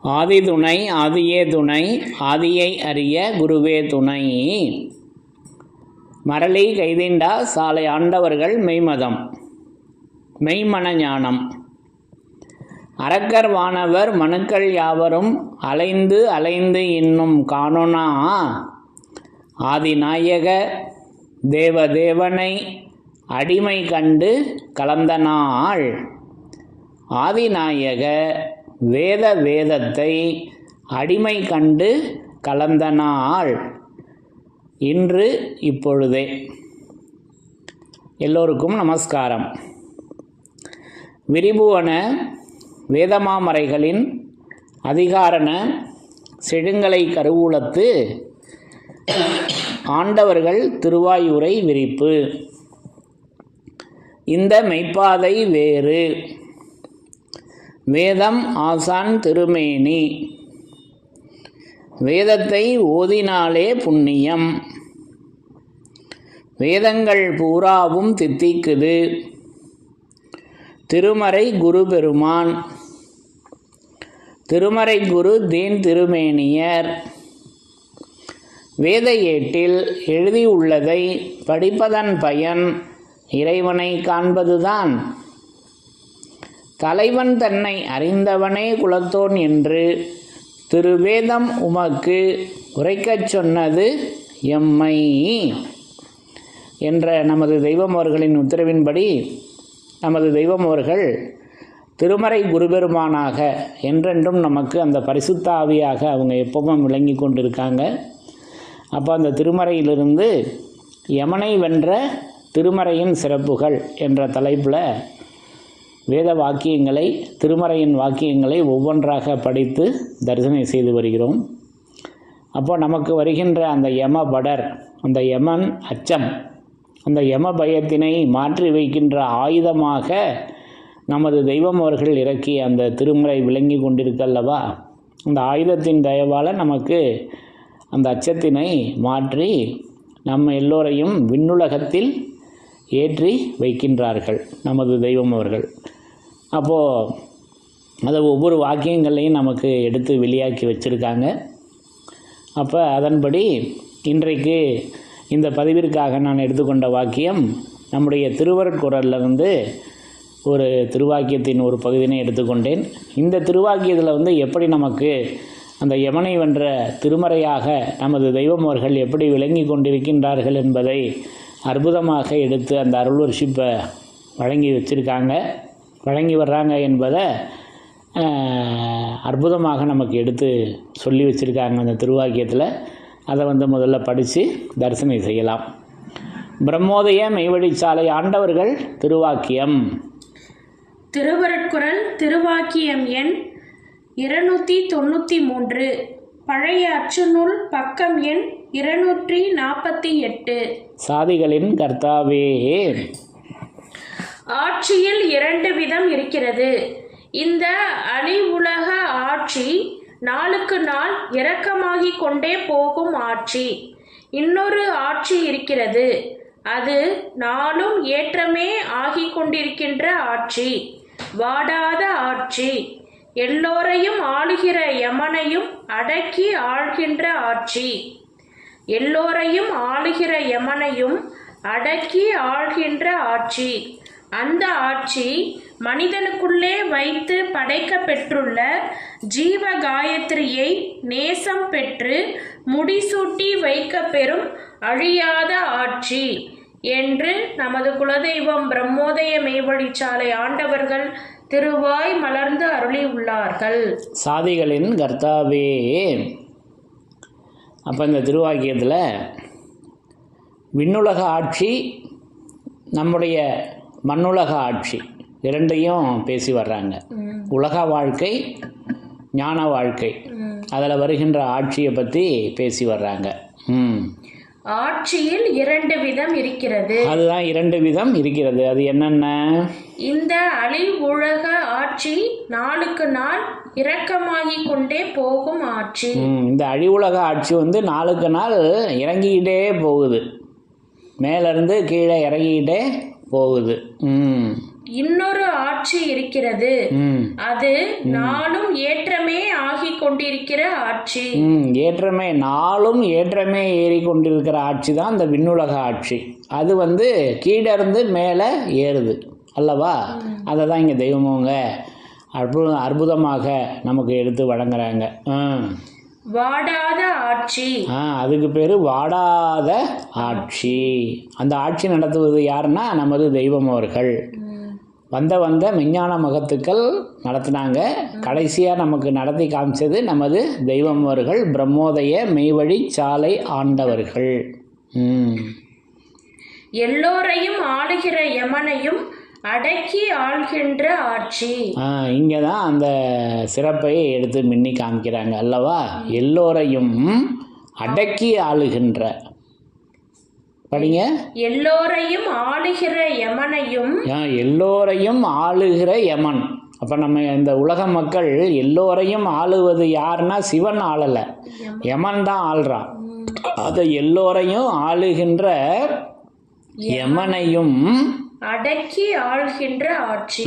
ஆதி துணை ஆதியே துணை ஆதியை அறிய குருவே துணை. மரளி கைதிண்டா சாலை ஆண்டவர்கள் மெய்மதம் மெய்மன ஞானம். அரக்கர் வானவர் மனுக்கள் யாவரும் அலைந்து அலைந்து இன்னும் காணோனா ஆதிநாயக தேவதேவனை அடிமை கண்டு கலந்த நாள். ஆதிநாயக வேதத்தை அடிமை கண்டு கலந்த நாள் இன்று இப்பொழுதே. எல்லோருக்கும் நமஸ்காரம். விரிபுவன வேதமாமறைகளின் அதிகாரண செழுங்கலை கருவூலத்து ஆண்டவர்கள் திருவாயூரை விரிப்பு. இந்த மெய்ப்பாதை வேறு வேதம் ஆசான் திருமேனி. வேதத்தை ஓதினாலே புண்ணியம். வேதங்கள் பூராவும் தித்திக்குது. திருமறை குரு பெருமான். திருமறை குரு தேன் திருமேனியர். வேத ஏட்டில் எழுதியுள்ளதை படிப்பதன் பயன் இறைவனை காண்பதுதான். தலைவன் தன்னை அறிந்தவனே குலத்தோன் என்று திருவேதம் உமக்கு உரைக்கச் சொன்னது எம்மை என்ற நமது தெய்வம் அவர்களின் உத்தரவின்படி நமது தெய்வம் அவர்கள் திருமறை குருபெருமானாக என்றென்றும் நமக்கு அந்த பரிசுத்த ஆவியாக அவங்க எப்பவும் விளங்கி கொண்டிருக்காங்க. அப்போ அந்த திருமறையிலிருந்து யமனை வென்ற திருமறையின் சிறப்புகள் என்ற தலைப்பில் வேத வாக்கியங்களை திருமறையின் வாக்கியங்களை ஒவ்வொன்றாக படித்து தரிசனம் செய்து வருகிறோம். அப்போ நமக்கு வருகின்ற அந்த யமபடர், அந்த யமன் அச்சம், அந்த யம பயத்தினை மாற்றி வைக்கின்ற ஆயுதமாக நமது தெய்வம் அவர்கள் இறக்கிய அந்த திருமுறை விளங்கி கொண்டிருக்கல்லவா, அந்த ஆயுதத்தின் தயவால் நமக்கு அந்த அச்சத்தினை மாற்றி நம்ம எல்லோரையும் விண்ணுலகத்தில் ஏற்றி வைக்கின்றார்கள் நமது தெய்வம் அவர்கள். அப்போது அதை ஒவ்வொரு வாக்கியங்களையும் நமக்கு எடுத்து வெளியாக்கி வச்சுருக்காங்க. அப்போ அதன்படி இன்றைக்கு இந்த பதிவிற்காக நான் எடுத்துக்கொண்ட வாக்கியம் நம்முடைய திருவருட்குறளிலிருந்து ஒரு திருவாக்கியத்தின் ஒரு பகுதியினை எடுத்துக்கொண்டேன். இந்த திருவாக்கியத்தில் எப்படி நமக்கு அந்த யமனை வென்ற திருமறையாக நமது தெய்வம் அவர்கள் எப்படி விளங்கி கொண்டிருக்கின்றார்கள் என்பதை அற்புதமாக எடுத்து அந்த அருள் வர்ஷிப்பை வழங்கி வர்றாங்க என்பதை அற்புதமாக நமக்கு எடுத்து சொல்லி வச்சுருக்காங்க அந்த திருவாக்கியத்தில். அதை முதல்ல படித்து தரிசனம் செய்யலாம். பிரம்மோதய மெய்வழிச்சாலை ஆண்டவர்கள் திருவாக்கியம். திருவருட்குறள் திருவாக்கியம் எண் 293, பழைய அச்சுநூல் பக்கம் எண் 248. சாதிகளின் கர்த்தாவே. ஆட்சியில் 2 விதம் இருக்கிறது. இந்த அழிவுலக ஆட்சி நாளுக்கு நாள் இரக்கமாகிக் கொண்டே போகும் ஆட்சி. இன்னொரு ஆட்சி இருக்கிறது. அது நாளும் ஏற்றமே ஆகிக் கொண்டிருக்கின்ற ஆட்சி, வாடாத ஆட்சி. எல்லோரையும் ஆளுகிற யமனையும் அடக்கி ஆள்கின்ற ஆட்சி. எல்லோரையும் ஆளுகிற யமனையும் அடக்கி ஆள்கின்ற ஆட்சி. அந்த ஆட்சி மனிதனுக்குள்ளே வைத்து படைக்க பெற்றுள்ள ஜீவ காயத்ரியை நேசம் பெற்று முடிசூட்டி வைக்க பெறும் அழியாத ஆட்சி என்று நமது குலதெய்வம் பிரம்மோதய மெய்வழிச்சாலை ஆண்டவர்கள் திருவாய் மலர்ந்து அருளி உள்ளார்கள். சாதிகளின் கர்த்தாவே. அப்போ இந்த திருவாக்கியத்தில் விண்ணுலக ஆட்சி, நம்முடைய மண்ணுலக ஆட்சி இரண்டையும் பேசி வர்றாங்க. உலக வாழ்க்கை, ஞான வாழ்க்கை, அதில் வருகின்ற ஆட்சியை பற்றி பேசி வர்றாங்க. ஆட்சியில் 2 விதம் இருக்கிறது. அதுதான் 2 விதம் இருக்கிறது. அது என்னென்ன? இந்த அழிவுலக ஆட்சி நாளுக்கு நாள் இரக்கமாகிக் கொண்டே போகும் ஆட்சி. இந்த அழிவுலக ஆட்சி நாளுக்கு நாள் இறங்கிக்கிட்டே போகுது, மேலிருந்து கீழே இறங்கிக்கிட்டே போகுது. இன்னொரு ஆட்சி இருக்கிறது. அது நாளும் ஏற்றமே ஆகிக் கொண்டிருக்கிற ஆட்சி. ஏற்றமே நாளும் ஏற்றமே ஏறி கொண்டிருக்கிற ஆட்சி தான் இந்த விண்ணுலக ஆட்சி. அது கீழிருந்து மேலே ஏறுது அல்லவா? அதை தான் இங்கே தெய்வமவங்க அற்புதமாக நமக்கு எடுத்து வழங்குறாங்க. வாடாத ஆட்சி. அதுக்கு பேர் வாடாத ஆட்சி. அந்த ஆட்சி நடத்துவது யாருன்னா நமது தெய்வம் அவர்கள். வந்த மெஞ்ஞான மகத்துக்கள் நடத்தினாங்க. கடைசியாக நமக்கு நடத்தி காமிச்சது நமது தெய்வம் அவர்கள், பிரம்மோதய மெய்வழி சாலை ஆண்டவர்கள். எல்லோரையும் ஆளுகிற யமனையும் அடக்கி ஆள்கின்ற ஆட்சி. இங்கே தான் அந்த சிறப்பை எடுத்து மின்னி காமிக்கிறாங்க அல்லவா? எல்லோரையும் அடக்கி ஆளுகின்ற, படிங்க. எல்லோரையும் ஆளுகிற யமனையும். எல்லோரையும் ஆளுகிற யமன். அப்போ நம்ம இந்த உலக மக்கள் எல்லோரையும் ஆளுவது யாருன்னா சிவன் ஆளலை, யமன் தான் ஆள்றான். அதை எல்லோரையும் ஆளுகின்ற யமனையும் அடக்கி ஆளுகின்ற ஆட்சி.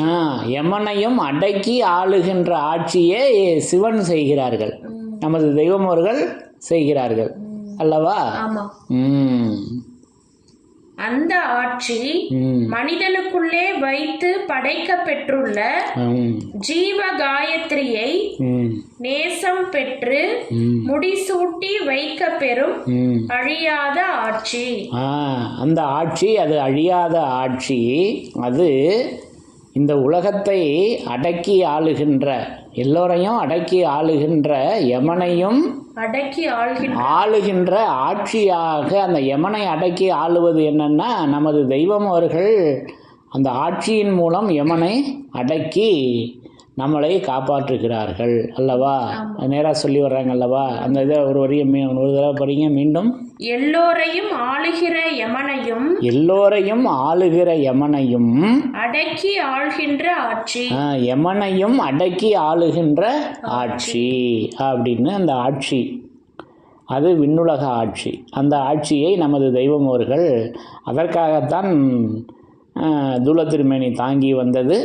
யமனையும் அடக்கி ஆளுகின்ற ஆட்சியே சிவன் செய்கிறார்கள், நமது தெய்வம் அவர்கள் செய்கிறார்கள் அல்லவா? அந்த ஆட்சி மனிதனுக்குள்ளே வைத்து படைக்க பெற்றுள்ள ஜீவ காயத்ரியை நேசம் பெற்று முடிசூட்டி வைக்க பெறும் அழியாத ஆட்சி. அந்த ஆட்சி அது அழியாத ஆட்சி. அது இந்த உலகத்தை அடக்கி ஆளுகின்ற, எல்லோரையும் அடக்கி ஆளுகின்ற யமனையும் அடக்கி ஆளுகின்ற ஆட்சியாக. அந்த யமனை அடக்கி ஆளுவது என்னன்னா நமது தெய்வம் அவர்கள் அந்த ஆட்சியின் மூலம் யமனை அடக்கி நம்மளை காப்பாற்றுகிறார்கள் அல்லவா? நேராக சொல்லி வர்றாங்க அல்லவா? அந்த இதை ஒரு தடவை படிங்க மீண்டும். எல்லோரையும் ஆளுகிற யமனையும். எல்லோரையும் ஆளுகிற யமனையும் அடக்கி ஆள்கின்ற ஆட்சி. யமனையும் அடக்கி ஆளுகின்ற ஆட்சி அப்படின்னு அந்த ஆட்சி, அது விண்ணுலக ஆட்சி. அந்த ஆட்சியை நமது தெய்வம் அவர்கள் அதற்காகத்தான் தூலத்திருமேனி தாங்கி வந்தது.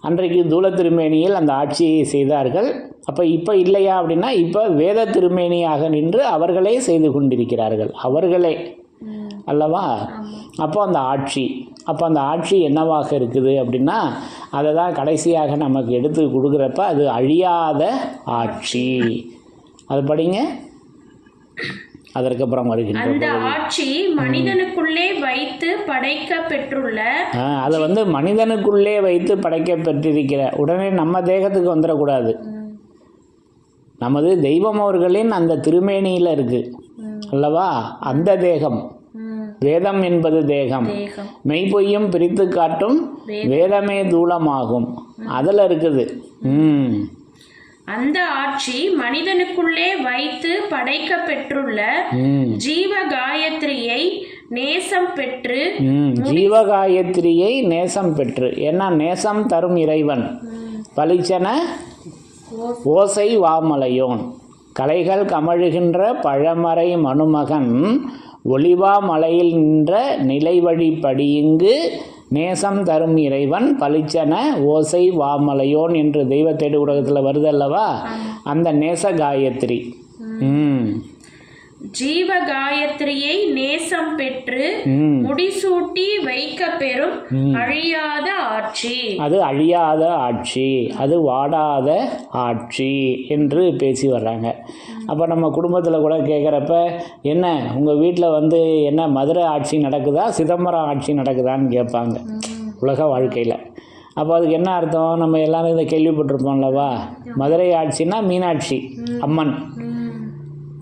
அன்றைக்கு தூலத்திருமேனியில் அந்த ஆட்சியை செய்தார்கள். அப்போ இப்போ இல்லையா அப்படின்னா இப்போ வேத திருமேனியாக நின்று அவர்களே செய்து கொண்டிருக்கிறார்கள், அவர்களே அல்லவா? அப்போ அந்த ஆட்சி என்னவாக இருக்குது அப்படின்னா அதை தான் கடைசியாக நமக்கு எடுத்து கொடுக்குறப்ப அது அழியாத ஆட்சி. அது படிங்க. அதற்கப்புறம் அந்த ஆட்சி மனிதனுக்குள்ளே வைத்து படைக்க பெற்றுள்ள, அதை மனிதனுக்குள்ளே வைத்து படைக்க பெற்றிருக்கிற, உடனே நம்ம தேகத்துக்கு வந்துடக்கூடாது. நமது தெய்வம் அவர்களின் அந்த திருமேனியில் இருக்கு அல்லவா? அந்த தேகம், வேதம் என்பது தேகம், மெய்பொய்யும் பிரித்து காட்டும் வேதமே தூலமாகும், அதில் இருக்குது. அந்த ஆட்சி மனிதனுக்குள்ளே வைத்து படைக்க பெற்றுள்ள ஜீவ காயத்ரியை நேசம் பெற்று. ஜீவகாயத்ரியை நேசம் பெற்று, ஏன்னா நேசம் தரும் இறைவன். பளிச்சன ஓசை வாமலையோன், கலைகள் கமழுகின்ற பழமறை மணுமகன், ஒளிவா மலையில் நின்ற நிலைவழி படியிங்கு நேசம் தரும் இறைவன் பளிச்சன ஓசை வாமலையோன் என்று தெய்வ தேடு உலகத்தில் வருதல்லவா? அந்த நேச காயத்ரி. ஜீவ காயத்ரியை நேசம் பெற்று முடிசூட்டி வைக்க பெறும் அழியாத ஆட்சி. அது அழியாத ஆட்சி, அது வாடாத ஆட்சி என்று பேசி வர்றாங்க. அப்போ நம்ம குடும்பத்தில் கூட கேட்குறப்ப, என்ன உங்கள் வீட்டில் என்ன மதுரை ஆட்சி நடக்குதா சிதம்பரம் ஆட்சி நடக்குதான்னு கேட்பாங்க உலக வாழ்க்கையில். அப்போ அதுக்கு என்ன அர்த்தம்? நம்ம எல்லாரும் இதை கேள்விப்பட்டிருப்போம்லவா? மதுரை ஆட்சின்னா மீனாட்சி அம்மன்,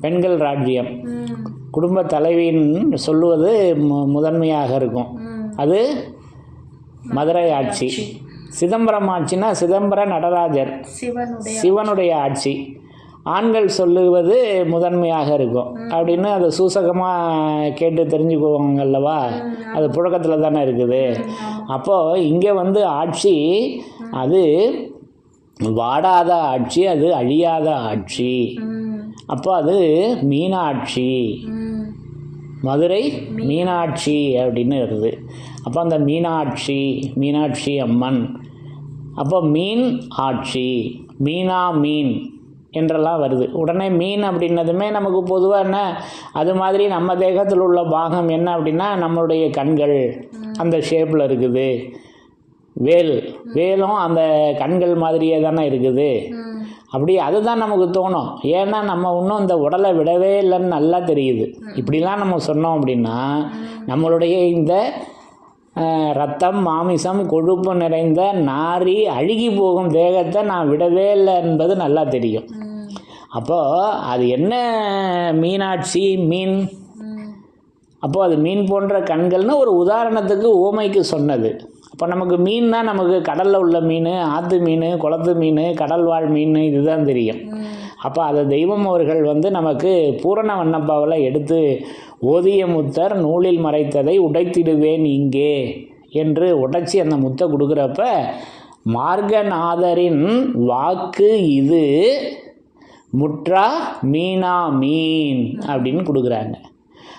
பெண்கள் ராஜ்யம், குடும்ப தலைவின் சொல்லுவது முதன்மையாக இருக்கும், அது மதுரை ஆட்சி. சிதம்பரம் ஆட்சினா சிதம்பர நடராஜர், சிவனுடைய ஆட்சி, ஆண்கள் சொல்லுவது முதன்மையாக இருக்கும் அப்படின்னு அதை சூசகமாக கேட்டு தெரிஞ்சுக்குவாங்கல்லவா? அது புழக்கத்தில் தானே இருக்குது. அப்போது இங்கே ஆட்சி அது வாடாத ஆட்சி, அது அழியாத ஆட்சி. அப்போ அது மீனாட்சி, மதுரை மீனாட்சி அப்படின்னு இருக்குது. அப்போ அந்த மீனாட்சி அம்மன். அப்போ மீன் ஆட்சி, மீனா மீன், என்றெல்லாம் வருது. உடனே மீன் அப்படின்னதுமே நமக்கு பொதுவாக என்ன, அது மாதிரி நம்ம தேகத்தில் உள்ள பாகம் என்ன அப்படின்னா நம்மளுடைய கண்கள் அந்த ஷேப்பில் இருக்குது. வேலும் அந்த கண்கள் மாதிரியே தானே இருக்குது. அப்படி அதுதான் நமக்கு தோணும். ஏன்னா நம்ம இன்னும் இந்த உடலை விடவே இல்லைன்னு நல்லா தெரியுது. இப்படிலாம் நம்ம சொன்னோம் அப்படின்னா நம்மளுடைய இந்த ரத்தம், மாமிசம், கொழுப்பு நிறைந்த நாரி அழுகி போகும் தேகத்தை நான் விடவே இல்லை என்பது நல்லா தெரியும். அப்போது அது என்ன மீனாட்சி மீன், அப்போது அது மீன் போன்ற கண்கள்னு ஒரு உதாரணத்துக்கு ஓமைக்கு சொன்னது. அப்போ நமக்கு மீன்னா நமக்கு கடலில் உள்ள மீன், ஆற்று மீன், குளத்து மீன், கடல் வாழ் மீன் இதுதான் தெரியும். அப்போ அதை தெய்வம் அவர்கள் நமக்கு பூரண வண்ணப்பாவில் எடுத்து ஓதிய முத்தர் நூலில் மறைத்ததை உடைத்திடுவேன் இங்கே என்று உடைச்சி அந்த முத்தை கொடுக்குறப்ப மார்கநாதரின் வாக்கு இது முற்றா மீனா மீன் அப்படின்னு கொடுக்குறாங்க.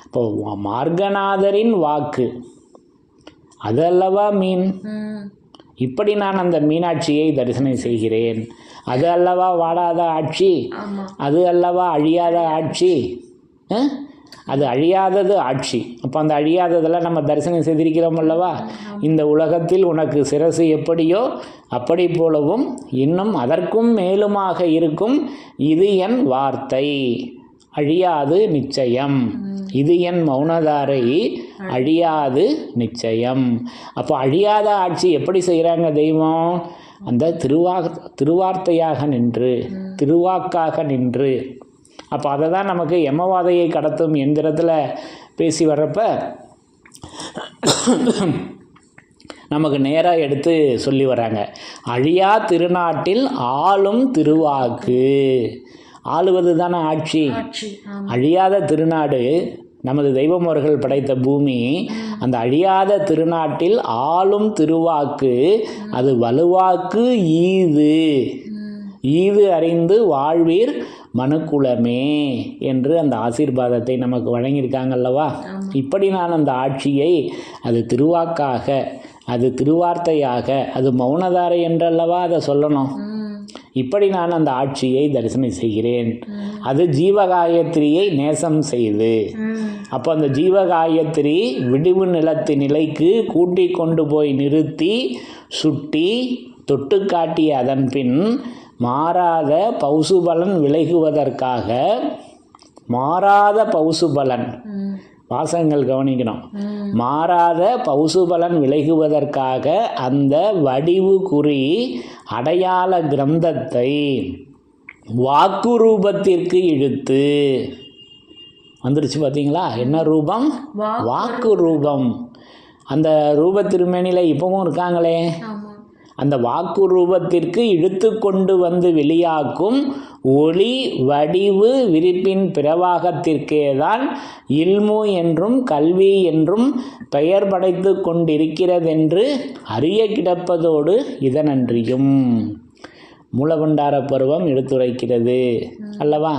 இப்போ மார்கநாதரின் வாக்கு அது அல்லவா மீன். இப்படி நான் அந்த மீனாட்சியை தரிசனம் செய்கிறேன். அது அல்லவா வாடாத ஆட்சி, அது அல்லவா அழியாத ஆட்சி, அது அழியாதது ஆட்சி. அப்போ அந்த அழியாததெல்லாம் நம்ம தரிசனம் செய்திருக்கிறோம் அல்லவா. இந்த உலகத்தில் உனக்கு சிரசு எப்படியோ அப்படி போலவும் இன்னும் அதற்கும் மேலுமாக இருக்கும் இது என் வார்த்தை அழியாது நிச்சயம், இது என் மௌனதாரை அழியாது நிச்சயம். அப்போ அழியாத ஆட்சி எப்படி செய்கிறாங்க தெய்வம், அந்த திருவார்த்தையாக நின்று, திருவாக்காக நின்று. அப்போ அதை தான் நமக்கு யமவாதையை கடத்தும் எந்திரத்தில் பேசி வர்றப்ப நமக்கு நேராக எடுத்து சொல்லி வராங்க. அழியா திருநாட்டில் ஆளும் திருவாக்கு. ஆளுவது தானே ஆட்சி. அழியாத திருநாடு நமது தெய்வம் அவர்கள் படைத்த பூமி. அந்த அழியாத திருநாட்டில் ஆளும் திருவாக்கு அது வலுவாக்கு ஈது அறிந்து வாழ்வீர் மனுக்குலமே என்று அந்த ஆசீர்வாதத்தை நமக்கு வழங்கியிருக்காங்கல்லவா. இப்படி நான் அந்த ஆட்சியை அது திருவாக்காக, அது திருவார்த்தையாக, அது மௌனதாரை என்றல்லவா அதை சொல்லணும். இப்படி நான் அந்த ஆட்சியை தரிசனம் செய்கிறேன். அது ஜீவகாயத்ரியை நேசம் செய்து. அப்போ அந்த ஜீவகாயத்ரி விடிவு நிலத்து நிலைக்கு கூட்டி கொண்டு போய் நிறுத்தி சுட்டி தொட்டு காட்டிய அதன் பின் மாறாத பௌசுபலன் விலகுவதற்காக, மாறாத பௌசுபலன் வாசகங்கள் கவனிக்கணும், மாறாத பௌசுபலன் விலகுவதற்காக அந்த வடிவு குறி அடையாள கிரந்தத்தை வாக்கு ரூபத்திற்கு இழுத்து வந்துடுச்சு. பார்த்தீங்களா என்ன ரூபம், வாக்கு ரூபம். அந்த ரூப திருமேனியில் இப்பவும் இருக்காங்களே, அந்த வாக்கு ரூபத்திற்கு இழுத்து கொண்டு வந்து வெளியாக்கும் ஒளி வடிவு விரிப்பின் பிரவாகத்திற்கே தான் இல்மு என்றும் கல்வி என்றும் பெயர் படைத்து கொண்டிருக்கிறதென்று அறிய கிடப்பதோடு இதனன்றியும் மூலபண்டார பருவம் எடுத்துரைக்கிறது அல்லவா.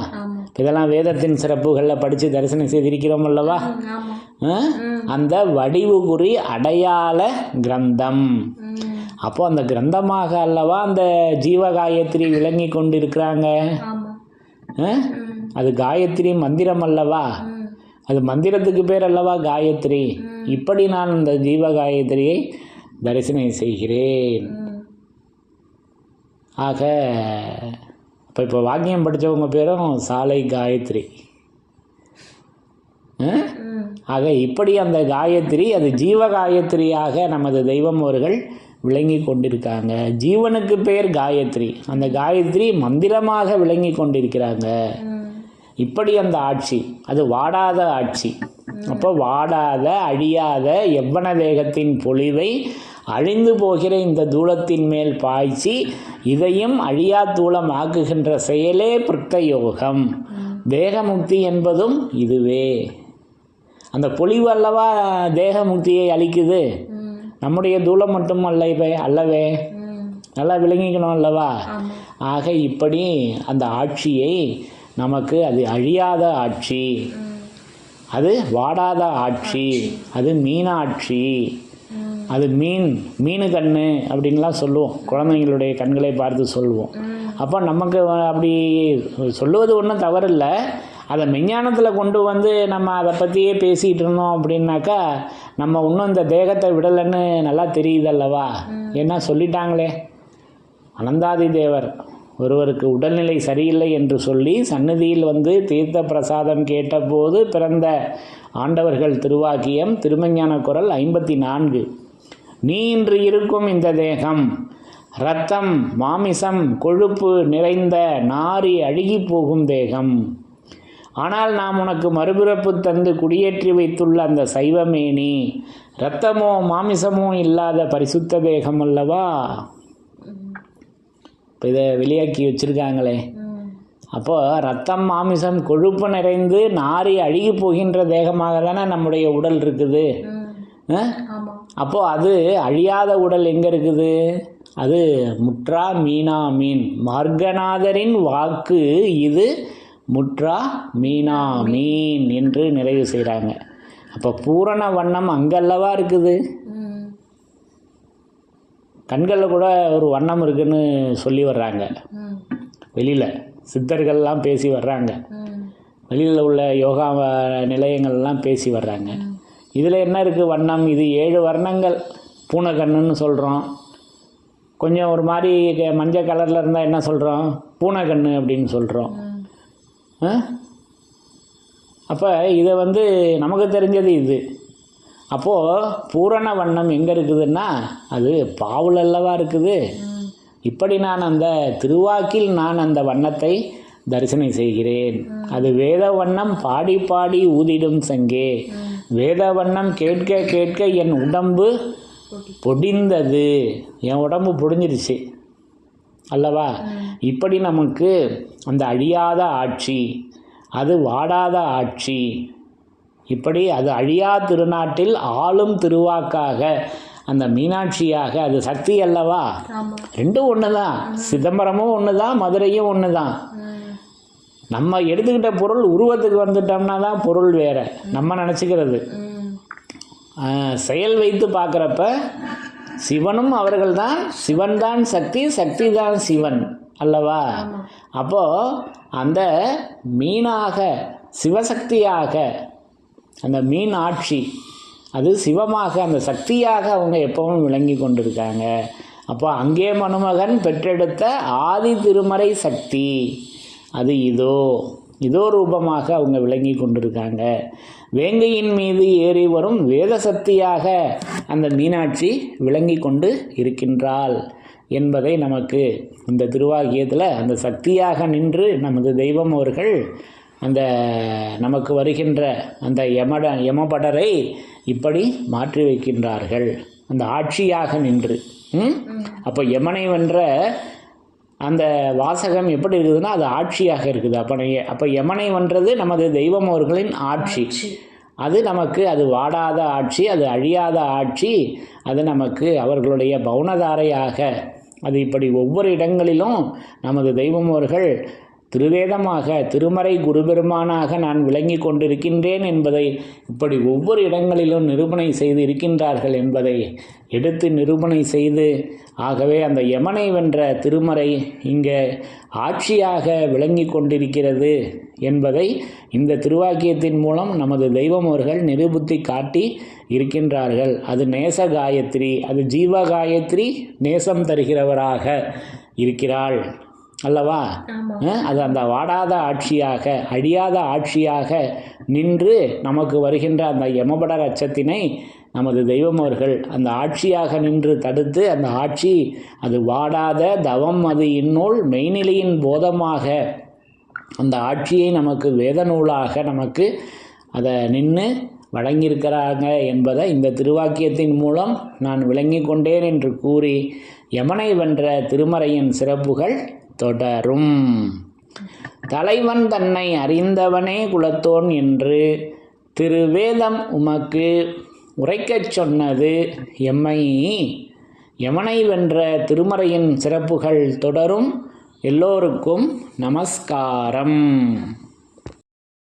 இதெல்லாம் வேதத்தின் சிறப்புகளில் படித்து தரிசனம் செய்திருக்கிறோம் அல்லவா. அந்த வடிவு குறி அடையாள கிரந்தம். அப்போ அந்த கிரந்தமாக அல்லவா அந்த ஜீவகாயத்ரி விளங்கி கொண்டு இருக்கிறாங்க. அது காயத்ரி மந்திரம் அல்லவா, அது மந்திரத்துக்கு பேர் அல்லவா காயத்ரி. இப்படி நான் அந்த ஜீவகாயத்ரியை தரிசனம் செய்கிறேன். ஆக இப்போ வாக்கியம் படித்தவங்க பேரும் சாலை காயத்ரி. ஆக இப்படி அந்த காயத்ரி அது ஜீவகாயத்ரியாக நமது தெய்வம் அவர்கள் விளங்கி கொண்டிருக்காங்க. ஜீவனுக்கு பேர் காயத்ரி, அந்த காயத்ரி மந்திரமாக விளங்கி கொண்டிருக்கிறாங்க. இப்படி அந்த ஆட்சி அது வாடாத ஆட்சி. அப்போ வாடாத அழியாத எவ்வன தேகத்தின் பொலிவை அழிந்து போகிற இந்த தூளத்தின் மேல் பாய்ச்சி இதையும் அழியா தூளம் ஆக்குகின்ற செயலே பிருத்த யோகம். தேகமுக்தி என்பதும் இதுவே. அந்த பொலிவு அல்லவா தேகமுக்தியை அளிக்குது. நம்முடைய தூளம் மட்டும் அல்லவே, நல்லா விளங்கிக்கணும் அல்லவா. ஆக இப்படி அந்த ஆட்சியை நமக்கு அது அழியாத ஆட்சி, அது வாடாத ஆட்சி, அது மீனாட்சி, அது மீனு கண்ணு அப்படின்லாம் சொல்லுவோம். குழந்தைங்களுடைய கண்களை பார்த்து சொல்லுவோம். அப்போ நமக்கு அப்படி சொல்லுவது ஒன்றும் தவறில்லை. அதை மெஞ்ஞானத்தில் கொண்டு வந்து நம்ம அதை பற்றியே பேசிகிட்டு இருந்தோம் அப்படின்னாக்கா நம்ம இன்னும் இந்த தேகத்தை விடலைன்னு நல்லா தெரியுதல்லவா. ஏன்னா சொல்லிட்டாங்களே, அனந்தாதி தேவர் ஒருவருக்கு உடல்நிலை சரியில்லை என்று சொல்லி சந்நிதியில் வந்து தீர்த்த பிரசாதம் கேட்டபோது பிறந்த ஆண்டவர்கள் திருவாக்கியம் திருமஞான குரல் 54. நீ இன்று இருக்கும் இந்த தேகம் இரத்தம் மாமிசம் கொழுப்பு நிறைந்த நாரி அழுகி போகும் தேகம். ஆனால் நாம் உனக்கு மறுபிறப்பு தந்து குடியேற்றி வைத்துள்ள அந்த சைவமேனி இரத்தமோ மாமிசமோ இல்லாத பரிசுத்த தேகம் அல்லவா. இப்போ இதை வெளியாக்கி வச்சுருக்காங்களே. அப்போது ரத்தம் மாமிசம் கொழுப்பு நிறைந்து நாரி அழுகி போகின்ற தேகமாக தானே நம்முடைய உடல் இருக்குது. அப்போது அது அழியாத உடல் எங்கே இருக்குது? அது முற்றா மீனா மீன் மார்கநாதரின் வாக்கு இது முற்றா மீனா மீன் என்று நிறைவு செய்கிறாங்க. அப்போ பூரண வண்ணம் அங்கல்லவா இருக்குது. கண்களில் கூட ஒரு வண்ணம் இருக்குன்னு சொல்லி வர்றாங்க. வெளியில் சித்தர்கள்லாம் பேசி வர்றாங்க. வெளியில் உள்ள யோகா நிலையங்கள்லாம் பேசி வர்றாங்க. இதில் என்ன இருக்குது வண்ணம்? இது 7 வர்ணங்கள். பூனைக்கண்ணுன்னு சொல்கிறோம். கொஞ்சம் ஒரு மாதிரி மஞ்சள் கலரில் இருந்தால் என்ன சொல்கிறோம்? பூனைக்கண்ணு அப்படின்னு சொல்கிறோம். அப்போ இதை வந்து நமக்கு தெரிஞ்சது இது. அப்போது பூரண வண்ணம் எங்கே இருக்குதுன்னா அது பாவுல் அல்லவா இருக்குது. இப்படி நான் அந்த திருவாக்கில் நான் அந்த வண்ணத்தை தரிசனம் செய்கிறேன். அது வேத வண்ணம் பாடி பாடி ஊதிடும் சங்கே. வேத வண்ணம் கேட்க கேட்க என் உடம்பு பொடிந்தது. என் உடம்பு பொடிஞ்சிருச்சு அல்லவா. இப்படி நமக்கு அந்த அழியாத ஆட்சி, அது வாடாத ஆட்சி, இப்படி அது அழியா திருநாட்டில் ஆளும் திருவாக்காக அந்த மீனாட்சியாக அது சக்தி அல்லவா. ரெண்டும் ஒன்று தான். சிதம்பரமும் ஒன்று தான், மதுரையும் ஒன்று தான். நம்ம எடுத்துக்கிட்ட பொருள் உருவத்துக்கு வந்துட்டோம்னா தான் பொருள் வேறு நம்ம நினச்சிக்கிறது. செயல் வைத்து பார்க்குறப்ப சிவனும் அவர்கள்தான், சிவன் தான் சக்தி, சக்தி தான் சிவன் அல்லவா. அப்போது அந்த மீனாக சிவசக்தியாக அந்த மீன் ஆட்சி அது சிவமாக அந்த சக்தியாக அவங்க எப்பவும் விளங்கி கொண்டிருக்காங்க. அப்போ அங்கே மனுமகன் பெற்றெடுத்த ஆதி திருமறை சக்தி அது இதோ ரூபமாக அவங்க விளங்கி கொண்டிருக்காங்க. வேங்கையின் மீது ஏறி வரும் வேத சக்தியாக அந்த மீனாட்சி விளங்கி கொண்டு இருக்கின்றாள் என்பதை நமக்கு இந்த திருவாக்கியத்தில் அந்த சக்தியாக நின்று நமது தெய்வம் அவர்கள் அந்த நமக்கு வருகின்ற அந்த யமபடரை இப்படி மாற்றி வைக்கின்றார்கள் அந்த ஆட்சியாக நின்று. அப்போ யமனை வென்ற அந்த வாசகம் எப்படி இருக்குதுன்னா அது ஆட்சியாக இருக்குது. அப்போ யமனை வென்றது நமது தெய்வம் அவர்களின் ஆட்சி. அது நமக்கு அது வாடாத ஆட்சி, அது அழியாத ஆட்சி, அது நமக்கு அவர்களுடைய பவுனதாரையாக அது இப்படி ஒவ்வொரு இடங்களிலும் நமது தெய்வம் அவர்கள் திருவேதமாக திருமறை குருபெருமானாக நான் விளங்கி கொண்டிருக்கின்றேன் என்பதை இப்படி ஒவ்வொரு இடங்களிலும் நிரூபணை செய்து இருக்கின்றார்கள் என்பதை எடுத்து நிரூபணை செய்து, ஆகவே அந்த யமனை வென்ற திருமறை இங்கே ஆட்சியாக விளங்கி கொண்டிருக்கிறது என்பதை இந்த திருவாக்கியத்தின் மூலம் நமது தெய்வம் அவர்கள் நிரூபித்து காட்டி இருக்கின்றார்கள். அது நேச காயத்ரி, அது ஜீவ காயத்ரி நேசம் தருகிறவராக இருக்கிறாள் அல்லவா. அது அந்த வாடாத ஆட்சியாக அழியாத ஆட்சியாக நின்று நமக்கு வருகின்ற அந்த யமபடர் அச்சத்தினை நமது தெய்வம் அவர்கள் அந்த ஆட்சியாக நின்று தடுத்து அந்த ஆட்சி அது வாடாத தவம் அது இந்நூல் மெய்நிலையின் போதமாக அந்த ஆட்சியை நமக்கு வேத நூலாக நமக்கு அதை நின்று வழங்கியிருக்கிறாங்க என்பதை இந்த திருவாக்கியத்தின் மூலம் நான் விளங்கி கொண்டேன் என்று கூறி யமனை வென்ற திருமறையின் சிறப்புகள் தொடரும். தலைவன் தன்னை அறிந்தவனே குலத்தோன் என்று திருவேதம் உமக்கு உரைக்கச் சொன்னது எம்மை. யமனை வென்ற திருமறையின் சிறப்புகள் தொடரும். எல்லோருக்கும் நமஸ்காரம்.